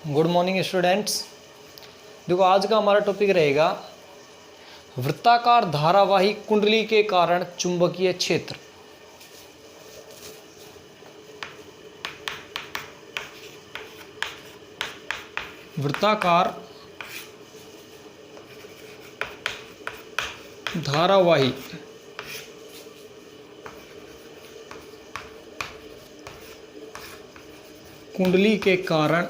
Good morning students. देखो आज का हमारा टॉपिक रहेगा वृत्ताकार धारावाही कुंडली के कारण चुंबकीय क्षेत्र। वृत्ताकार धारावाही कुंडली के कारण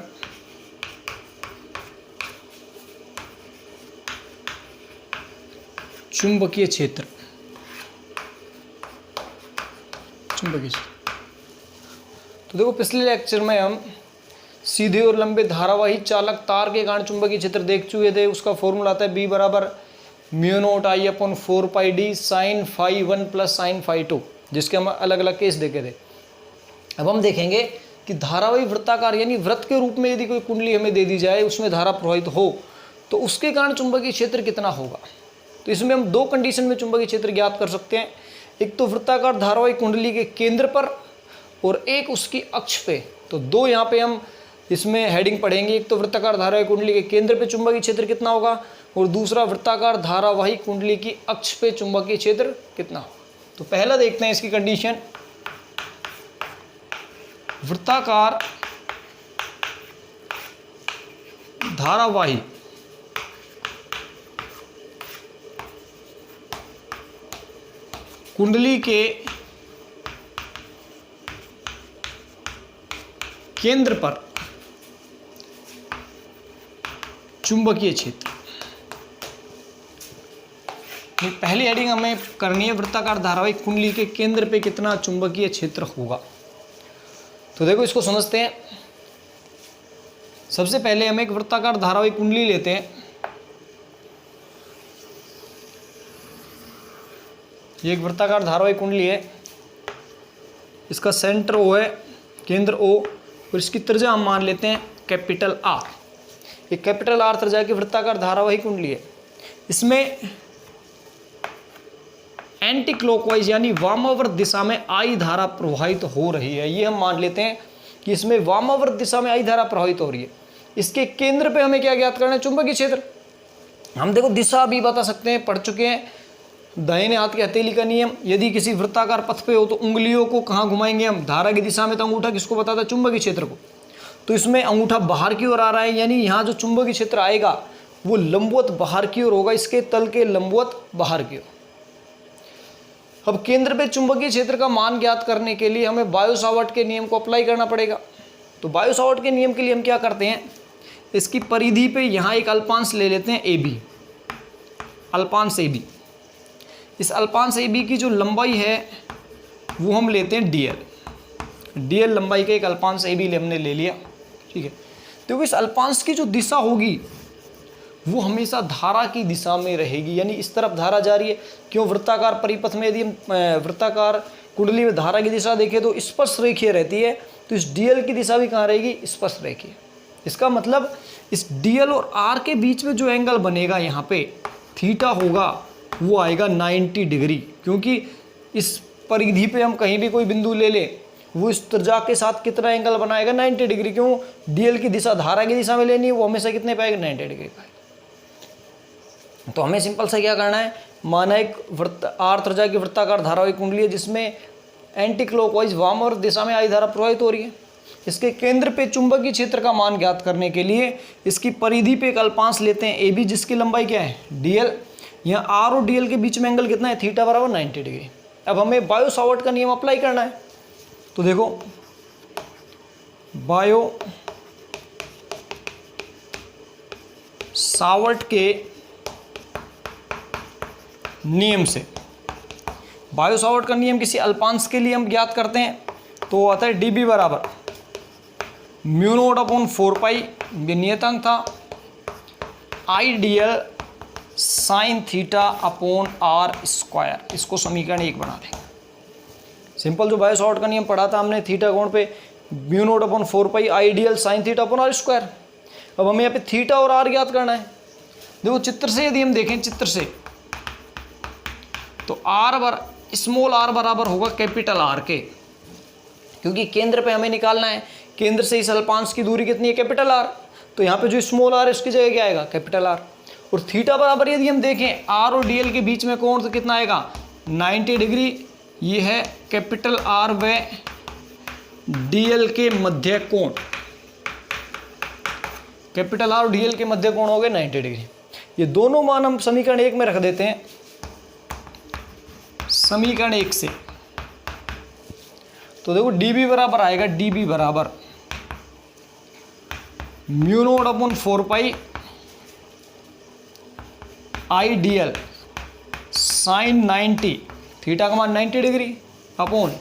चुंबकीय क्षेत्र। तो देखो पिछले लेक्चर में हम सीधे और लंबे धारावाही चालक तार के कारण चुंबकीय क्षेत्र देख चुके थे। उसका फॉर्मूला आता है B बराबर μ0 I upon 4 pi d sine phi 1 plus sine phi 2, जिसके हम अलग अलग केस देखे थे। अब हम देखेंगे कि धारावाही वृत्ताकार यानी वृत्त के रूप में यदि कोई कुंडली हमें दे दी जाए, उसमें धारा प्रवाहित हो तो उसके कारण चुंबकीय क्षेत्र कितना होगा। तो इसमें हम दो कंडीशन में चुंबकीय क्षेत्र ज्ञात कर सकते हैं। एक तो वृत्ताकार धारावाही कुंडली के केंद्र पर और एक उसकी अक्ष पे। तो दो यहाँ पे हम इसमें हेडिंग पढ़ेंगे। एक तो वृत्ताकार धारावाही कुंडली के केंद्र पे चुंबकीय क्षेत्र कितना होगा और दूसरा वृत्ताकार धारावाही कुंडली की अक्ष पे चुंबकीय क्षेत्र कितना होगा। तो पहला देखते हैं इसकी कंडीशन। वृत्ताकार धारावाही कुंडली के केंद्र पर चुंबकीय क्षेत्र। पहली हेडिंग हमें करनी है वृत्ताकार धारावाही कुंडली के केंद्र पे कितना चुंबकीय क्षेत्र होगा। तो देखो इसको समझते हैं। सबसे पहले हम एक वृत्ताकार धारावाही कुंडली लेते हैं। ये एक वृत्ताकार धारावाही कुंडली है। इसका सेंटर O है, केंद्र O, और इसकी त्रिज्या हम मान लेते हैं कैपिटल R। ये कैपिटल R त्रिज्या की वृत्ताकार धारावाही कुंडली है। इसमें एंटी क्लॉकवाइज यानी वामावर्त दिशा में I धारा प्रवाहित हो रही है। ये हम मान लेते हैं कि इसमें वामावर्त दिशा में I धारा प्रवाहित हो रही है। इसके केंद्र पे हमें क्या ज्ञात करना है? चुंबकीय क्षेत्र। हम देखो दिशा भी बता सकते हैं, पढ़ चुके हैं। दाहिने हाथ की हथेली का नियम, यदि किसी वृत्ताकार पथ पे हो तो उंगलियों को कहाँ घुमाएंगे हम? धारा की दिशा में। तो अंगूठा किसको बताता है? चुंबकीय क्षेत्र को। तो इसमें अंगूठा बाहर की ओर आ रहा है, यानी यहाँ जो चुंबकीय क्षेत्र आएगा वो लंबवत बाहर की ओर होगा, इसके तल के लंबवत बाहर की ओर। अब केंद्र पे चुंबकीय क्षेत्र का मान ज्ञात करने के लिए हमें बायो-सावर्ट के नियम को अप्लाई करना पड़ेगा। तो बायो-सावर्ट के नियम के लिए हम क्या करते हैं? इसकी परिधि पे यहाँ एक अल्पांश ले लेते हैं AB, अल्पांश AB। इस अल्पांश AB की जो लंबाई है वो हम लेते हैं DL लंबाई का एक अल्पांश AB हमने ले लिया, ठीक है। तो इस अल्पांश की जो दिशा होगी वो हमेशा धारा की दिशा में रहेगी, यानी इस तरफ धारा जा रही है। क्यों? वृत्ताकार परिपथ में यदि हम वृत्ताकार कुंडली में धारा की दिशा देखें तो स्पर्श रेखीय रहती है, तो इस DL की दिशा भी कहाँ रहेगी? स्पर्श रेखीय। इसका मतलब इस DL और R के बीच में जो एंगल बनेगा यहाँ पे थीटा होगा, वो आएगा 90 डिग्री। क्योंकि इस परिधि पे हम कहीं भी कोई बिंदु ले लें, वो इस त्रिज्या के साथ कितना एंगल बनाएगा? 90 डिग्री। क्यों? DL की दिशा धारा की दिशा में लेनी है, वो हमेशा कितने पाएगा? 90 डिग्री पाएगा। तो हमें सिंपल सा क्या करना है? माना एक R त्रिज्या की वृत्ताकार धारावाही कुंडली है जिसमें एंटी क्लॉकवाइज वामावर्त दिशा में I धारा प्रवाहित हो रही है। इसके केंद्र पे चुंबकीय क्षेत्र का मान ज्ञात करने के लिए इसकी परिधि पे एक अल्पांश लेते हैं AB, जिसकी लंबाई क्या है? DL। यहाँ R और DL के बीच में एंगल कितना है? थीटा बराबर 90 डिग्री। अब हमें बायो-सावर्ट का नियम अप्लाई करना है। तो देखो बायो-सावर्ट के नियम से, बायो-सावर्ट का नियम किसी अल्पांश के लिए हम ज्ञात करते हैं तो आता है DB बराबर μ0 अपॉन 4 पाई, ये नियतांक था, IDL sine theta upon R square. इसको समीकरण 1 बना देंगे। सिंपल जो बायो-सावर्ट का नियम पढ़ा था हमने, थीटा कोण पे μ0 अपॉन 4 पाई IDL sine theta upon R square. अब हमें यहाँ पे थीटा और R ज्ञात करना है। देखो चित्र से यदि हम देखें, चित्र से तो स्मॉल r बराबर होगा कैपिटल R के, क्योंकि केंद्र पे हमें निकालना है। केंद्र से इस अल्पांश की दूरी कितनी है? Capital R। तो यहाँ पे जो स्मॉल आर है उसकी जगह क्या आएगा, कैपिटल आर। और थीटा बराबर यदि हम देखें आर और डीएल के बीच में कोण तो कितना आएगा, 90 डिग्री। ये है कैपिटल आर व डीएल के मध्य कोण, कैपिटल आर और डीएल के मध्य कोण हो गए 90 डिग्री। ये दोनों मान हम समीकरण 1 में रख देते हैं, समीकरण 1 से। तो देखो dB बराबर आएगा, dB बराबर mu naught upon 4 pi I d L sine 90, theta का मान 90 डिग्री अपॉन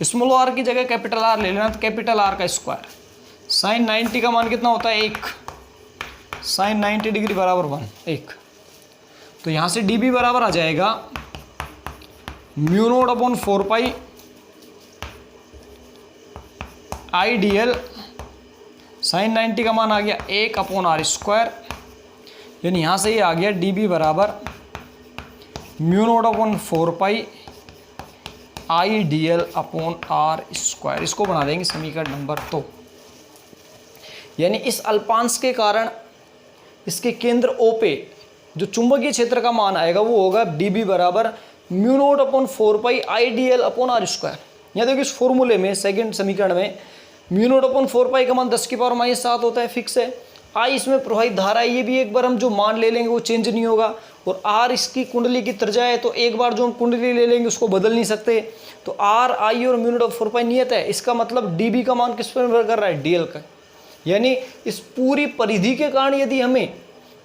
स्मॉल आर की जगह कैपिटल आर ले लेना, तो कैपिटल आर का स्क्वायर। साइन 90 का मान कितना होता है, 1, साइन 90 डिग्री बराबर 1। तो यहाँ से dB बराबर आ जाएगा mu naught upon 4 pi I d L sine 90 का मान आ गया 1 अपॉन आर स्क्वायर, यानी यहाँ से ये आ गया dB बराबर mu naught upon 4 pi I d l upon r square. इसको बना देंगे समीकरण नंबर 2। यानी इस अल्पांश के कारण इसके केंद्र O पे जो चुंबकीय क्षेत्र का मान आएगा वो होगा dB बराबर mu naught upon 4 pi I d l upon r square. यहाँ देखिए इस फॉर्मूले में सेकंड समीकरण में म्यू नोट अपॉन 4 पाई का मान 10 की पावर -7 होता है, फिक्स है। आई इसमें प्रवाहित धारा है, ये भी एक बार हम जो मान ले लेंगे वो चेंज नहीं होगा। और आर इसकी कुंडली की त्रिज्या है, तो एक बार जो हम कुंडली ले लेंगे उसको बदल नहीं सकते। तो आर, आई और म्यू नोट ऑफ 4 पाई नियत है। इसका मतलब dB का मान किस पर निर्भर कर रहा है, डीएल का। यानी इस पूरी परिधि के कारण यदि हमें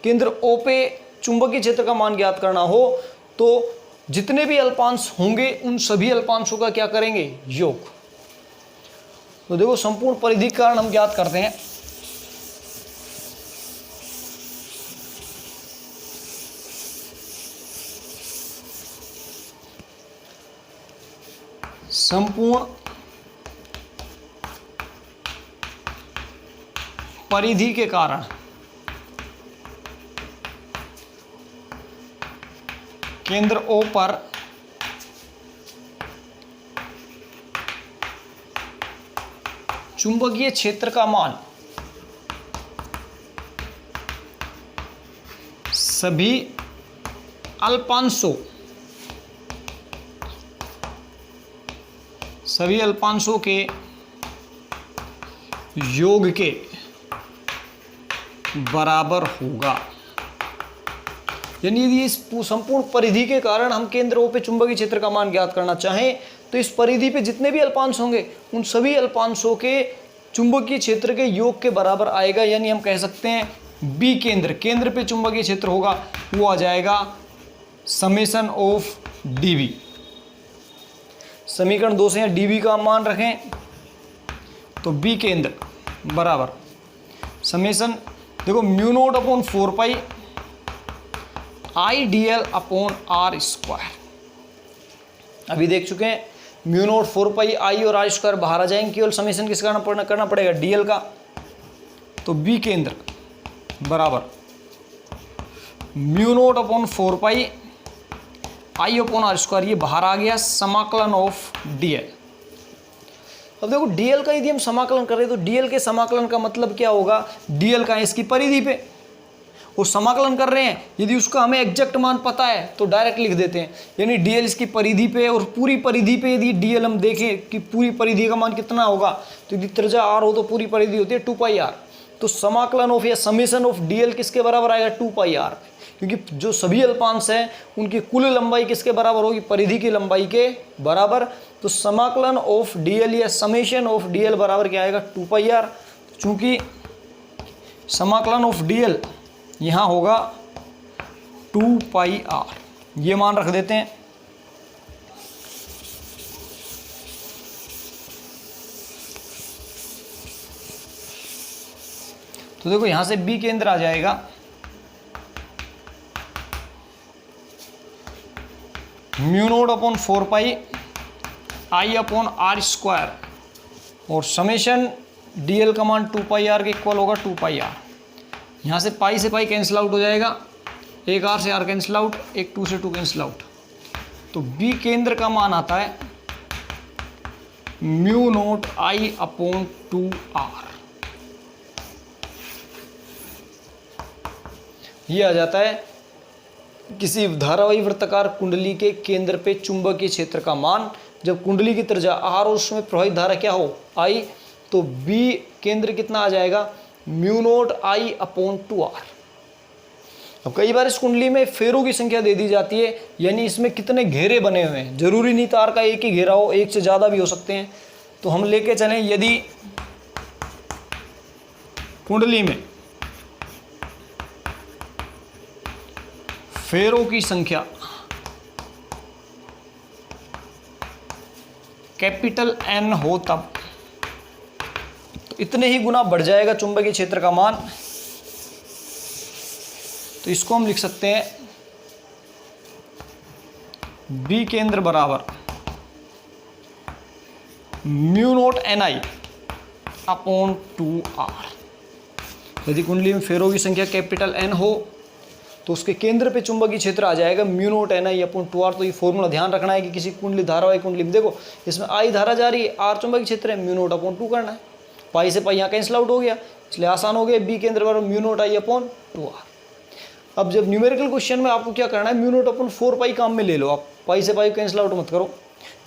केंद्र O पे चुंबकीय क्षेत्र का मान ज्ञात करना हो तो जितने भी अल्पांश होंगे उन सभी अल्पांशों का क्या करेंगे, योग। तो देखो संपूर्ण परिधि के कारण हम ज्ञात करते हैं। संपूर्ण परिधि के कारण केंद्र O पर चुंबकीय क्षेत्र का मान सभी अल्पांशों के योग के बराबर होगा। यानी यदि इस संपूर्ण परिधि के कारण हम केंद्र O पे चुंबकीय क्षेत्र का मान ज्ञात करना चाहें तो इस परिधि पे जितने भी अल्पांश होंगे उन सभी अल्पांशों के चुंबकीय क्षेत्र के योग के बराबर आएगा। यानी हम कह सकते हैं बी केंद्र पे चुंबकीय क्षेत्र होगा वो आ जाएगा समेशन ऑफ dB। समीकरण 2 से यहाँ dB का मान रखें तो बी केंद्र बराबर समेशन, देखो mu naught upon 4 pi I d l upon r square. अभी देख चुके हैं म्यू नोट 4 पाई आई और आर स्क्वायर बाहर आ जाएंगे, केवल समेशन किसका करना पड़ेगा, डीएल का। तो बी केंद्र बराबर mu naught upon 4 pi I upon r square, ये बाहर आ गया, समाकलन ऑफ डीएल। अब देखो डीएल का यदि हम समाकलन करें तो डीएल के समाकलन का मतलब क्या होगा, डीएल का है इसकी परिधि पे और समाकलन कर रहे हैं, यदि उसका हमें एग्जैक्ट मान पता है तो डायरेक्ट लिख देते हैं। यानी डीएल इसकी परिधि पे और पूरी परिधि पे यदि डीएल हम देखें कि पूरी परिधि का मान कितना होगा, तो यदि त्रिज्या आर हो तो पूरी परिधि होती है 2 पाई आर। तो समाकलन ऑफ या समेशन ऑफ डीएल किसके बराबर आएगा, 2 पाई आर, क्योंकि जो सभी अल्पांश हैं उनकी कुल लंबाई किसके बराबर होगी, परिधि की लंबाई के बराबर। तो समाकलन ऑफ डीएल या समेशन ऑफ डीएल बराबर क्या आएगा, 2 पाई आर। चूंकि समाकलन ऑफ डीएल यहाँ होगा 2 पाई आर, ये मान रख देते हैं। तो देखो यहां से बी केंद्र आ जाएगा mu naught upon 4 pi I upon r square और समेशन डीएल का मान 2 पाई आर के इक्वल होगा 2 पाई आर। यहाँ से पाई से पाई कैंसिल आउट हो जाएगा, एक आर से आर कैंसिल आउट, एक 2 से 2 कैंसिल आउट। तो बी केंद्र का मान आता है mu naught I upon 2 r. ये आ जाता है किसी धारावाही वृत्ताकार कुंडली के केंद्र पे चुंबकीय क्षेत्र का मान, जब कुंडली की त्रिज्या r और उसमें प्रवाहित धारा क्या हो I, तो B केंद्र कितना आ जाएगा mu note I upon 2R। अब कई बार इस कुंडली में फेरों की संख्या दे दी जाती है, यानी इसमें कितने घेरे बने हुए हैं, जरूरी नहीं तार का एक ही घेरा हो, एक से ज़्यादा भी हो सकते हैं। तो हम लेके चलें यदि कुंडली में फेरों की संख्या कैपिटल N हो तब तो इतने ही गुना बढ़ जाएगा चुंबकीय क्षेत्र का मान। तो इसको हम लिख सकते हैं B केंद्र बराबर mu note NI upon 2R। यदि कुंडली में फेरों की संख्या कैपिटल N हो तो उसके केंद्र पे चुंबकीय क्षेत्र आ जाएगा mu note NI upon 2R। तो ये फॉर्मूला ध्यान रखना है कि किसी कुंडली धारावाही कुंडली में देखो इसमें I धारा जा रही है, R चुंबकीय क्षेत्र है, म्यू नोट अपॉन 2 करना है, पाई से पाई यहाँ कैंसिल आउट हो गया, इसलिए आसान हो गया। B केंद्र बराबर mu note I upon 2R। अब जब न्यूमेरिकल क्वेश्चन में आपको क्या करना है, म्यू नोट अपॉन 4 पाई काम में ले लो, आप पाई से पाई कैंसिल आउट मत करो,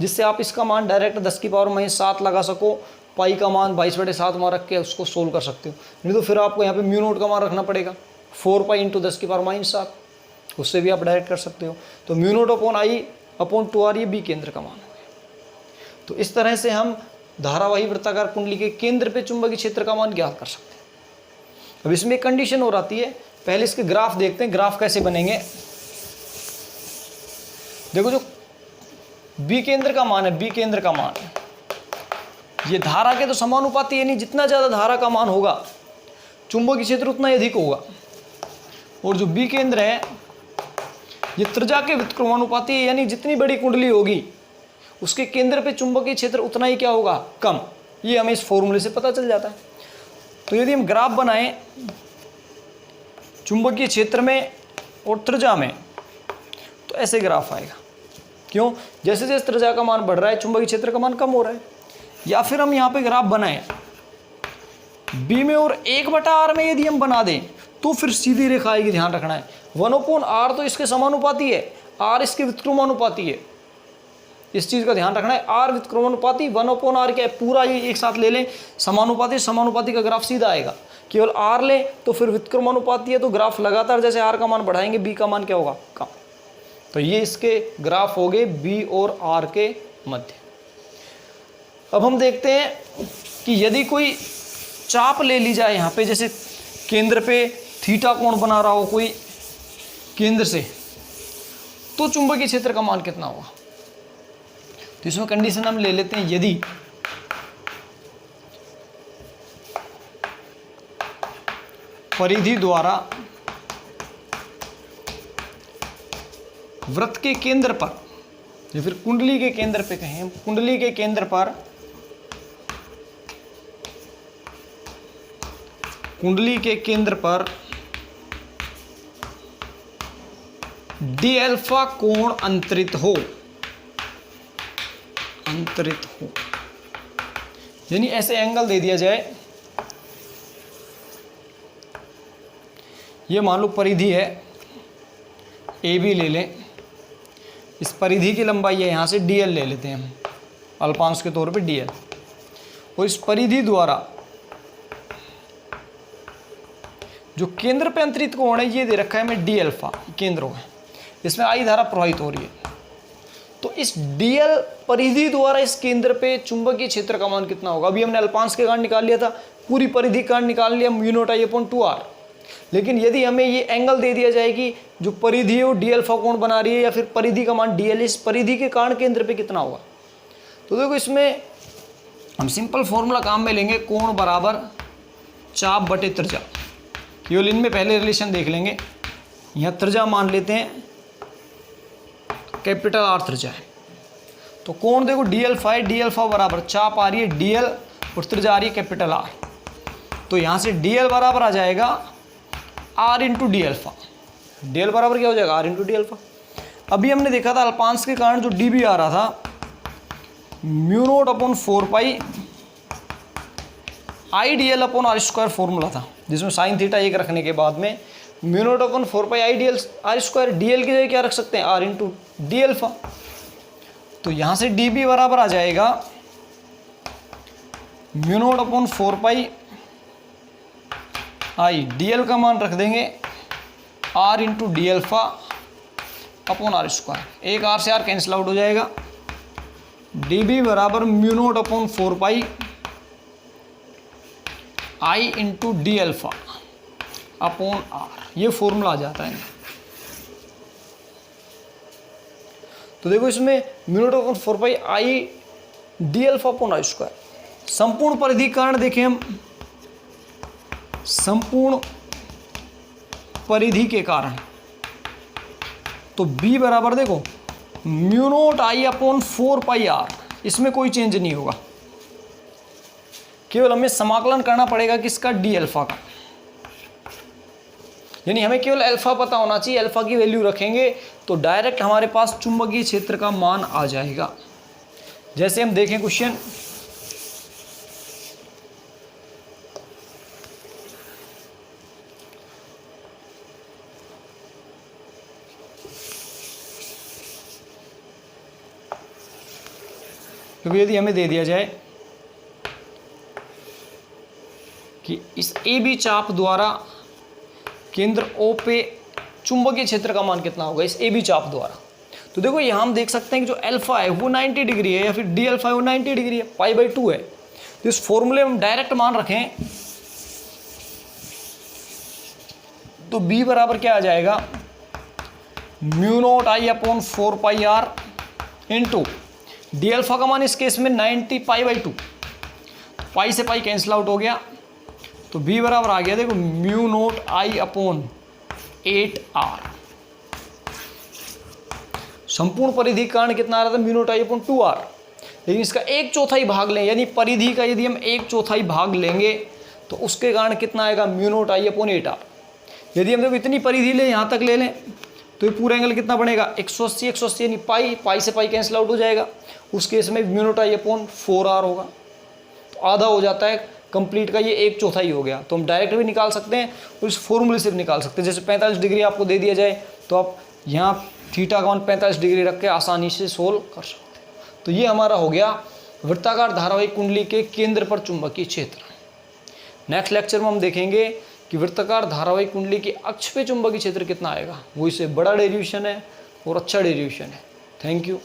जिससे आप इसका मान डायरेक्ट 10⁻7 लगा सको, पाई का मान 22/7 वहाँ रख के उसको सोल्व कर सकते हो। नहीं तो फिर आपको यहाँ पे म्यू नोट का मान रखना पड़ेगा 4 पाई इंटू 10⁻7, उससे भी आप डायरेक्ट कर सकते हो। तो mu naught upon I upon 2R ये B केंद्र का मान हो गया। तो इस तरह से हम धारावाही वृत्ताकार कुंडली के केंद्र पे चुंबकीय क्षेत्र का मान ज्ञात कर सकते हैं। अब इसमें एक कंडीशन और आती है, पहले इसके ग्राफ देखते हैं, ग्राफ कैसे बनेंगे। देखो जो B केंद्र का मान है, B केंद्र का मान है ये धारा के तो समानुपाती है, यानी जितना ज़्यादा धारा का मान होगा चुंबकीय क्षेत्र उतना ही अधिक होगा। और जो B केंद्र है ये त्रिज्या के व्युत्क्रमानुपाती है, यानी जितनी बड़ी कुंडली होगी उसके केंद्र पे चुंबकीय क्षेत्र उतना ही क्या होगा कम। ये हमें इस फॉर्मूले से पता चल जाता है। तो यदि हम ग्राफ बनाएं चुंबकीय क्षेत्र में और त्रिज्या में तो ऐसे ग्राफ आएगा। क्यों? जैसे जैसे त्रिज्या का मान बढ़ रहा है चुंबकीय क्षेत्र का मान कम हो रहा है। या फिर हम यहाँ पे ग्राफ बनाएं B में और 1/R में यदि हम बना दें तो फिर सीधी रेखा आएगी, ध्यान रखना है। 1/R तो इसके समानुपाती है, R इसके व्युत्क्रमानुपाती है, इस चीज़ का ध्यान रखना है। R व्युत्क्रमानुपाती, 1/R क्या है, पूरा ये एक साथ ले लें, समानुपाती, समानुपाती का ग्राफ सीधा आएगा। केवल R लें तो फिर व्युत्क्रमानुपाती है, तो ग्राफ लगातार जैसे R का मान बढ़ाएंगे B का मान क्या होगा कम। तो ये इसके ग्राफ हो गए B और R के मध्य। अब हम देखते हैं कि यदि कोई चाप ले ली जाए यहाँ पे, जैसे केंद्र पे थीटा कोण बना रहा हो कोई केंद्र से, तो चुंबकीय क्षेत्र का मान कितना होगा। तो इसमें कंडीशन हम ले लेते हैं, यदि परिधि द्वारा वृत्त के केंद्र पर या फिर कुंडली के केंद्र पे कहें, कुंडली के केंद्र पर कुंडली के केंद्र पर डी अल्फा कोण अंतरित हो, यानी ऐसे एंगल दे दिया जाए, ये मान लो परिधि है ए बी ले लें, इस परिधि की लंबाई है यहाँ से dl ले लेते हैं हम अल्पांश के तौर पे dl, और इस परिधि द्वारा जो केंद्र पे अंतरित कोण है ये दे रखा है हमें d अल्फा, केंद्र है, इसमें I धारा प्रवाहित हो रही है। तो इस dl परिधि द्वारा इस केंद्र पे चुंबकीय क्षेत्र का मान कितना होगा। अभी हमने अल्पांश के कारण निकाल लिया था, पूरी परिधि कारण निकाल लिया mu naught I upon 2R। लेकिन यदि हमें ये एंगल दे दिया जाए कि जो परिधि है वो d अल्फा कोण बना रही है, या फिर परिधि का मान dl, इस परिधि के कारण केंद्र पे कितना होगा। तो देखो इसमें हम सिंपल फॉर्मूला काम में लेंगे, कोण बराबर चाप बटे त्रिज्या। केवल इनमें पहले रिलेशन देख लेंगे। यहाँ त्रिज्या मान लेते हैं कैपिटल R त्रिज्या है, तो कोण देखो d अल्फा है, d अल्फा बराबर चाप आ रही है dl और त्रिज्या आ रही है कैपिटल R। तो यहाँ से dl बराबर आ जाएगा R into d alpha. dl बराबर क्या हो जाएगा R इंटू डी अल्फा। अभी हमने देखा था अल्पांश के कारण जो db आ रहा था mu naught upon 4 pi I dl upon R square formula था, जिसमें साइन थीटा 1 रखने के बाद में mu not upon 4 pi I d L R square, D L की जगह क्या रख सकते हैं, आर इंटू डी अल्फा। तो यहाँ से डी बी बराबर आ जाएगा mu naught upon 4 pi I d l का मान रख देंगे r into d alpha upon r square, एक आर से आर कैंसिल आउट हो जाएगा। डी बी बराबर mu naught upon 4 pi I into d alpha upon r, ये फॉर्मूला आ जाता है। तो देखो इसमें mu naught upon 4 pi I d alpha upon r square, संपूर्ण परिधि कारण देखें हम, संपूर्ण परिधि के कारण, तो B बराबर देखो mu naught I upon 4 pi r, इसमें कोई चेंज नहीं होगा, केवल हमें समाकलन करना पड़ेगा किसका, डी अल्फा का। यानी हमें केवल अल्फा पता होना चाहिए, अल्फा की वैल्यू रखेंगे तो डायरेक्ट हमारे पास चुंबकीय क्षेत्र का मान आ जाएगा। जैसे हम देखें क्वेश्चन, क्योंकि यदि हमें दे दिया जाए कि इस ए बी चाप द्वारा केंद्र O पे चुंबकीय क्षेत्र का मान कितना होगा इस ए बी चाप द्वारा, तो देखो यहाँ हम देख सकते हैं कि जो अल्फा है वो 90 डिग्री है या फिर डी अल्फा है वो 90 डिग्री है, पाई बाई 2 है। तो इस फॉर्मूले में हम डायरेक्ट मान रखें तो B बराबर क्या आ जाएगा, mu naught I upon 4 pi r into d alpha का मान इस केस में 90 पाई बाई 2, पाई से पाई कैंसिल आउट हो गया, तो B बराबर आ गया देखो mu naught I upon 8 r. संपूर्ण परिधि का कारण कितना आ रहा था, mu naught I upon 2 r, लेकिन इसका 1/4 भाग लें, यानी परिधि का यदि हम 1/4 भाग लेंगे तो उसके कारण कितना आएगा, mu naught I upon 8 r. यदि हम देखो इतनी परिधि लें, यहाँ तक ले लें, तो ये पूरा एंगल कितना बनेगा, 180 180, यानी पाई, पाई से पाई कैंसिल आउट हो जाएगा, उस केस में mu naught I upon 4 r होगा, तो आधा हो जाता है कंप्लीट का, ये 1/4 हो गया। तो हम डायरेक्ट भी निकाल सकते हैं और इस फॉर्मूले से भी निकाल सकते हैं। जैसे 45 डिग्री आपको दे दिया जाए तो आप यहाँ थीटा का मान 45 डिग्री रख के आसानी से सोल्व कर सकते हैं। तो ये हमारा हो गया वृत्ताकार धारावाहिक कुंडली के केंद्र पर चुंबकीय क्षेत्र। नेक्स्ट लेक्चर में हम देखेंगे कि वृत्ताकार धारावाहिक कुंडली के अक्ष पे चुंबकीय क्षेत्र कितना आएगा, वो इससे बड़ा डेरिवेशन है और अच्छा डेरिवेशन है। Thank you.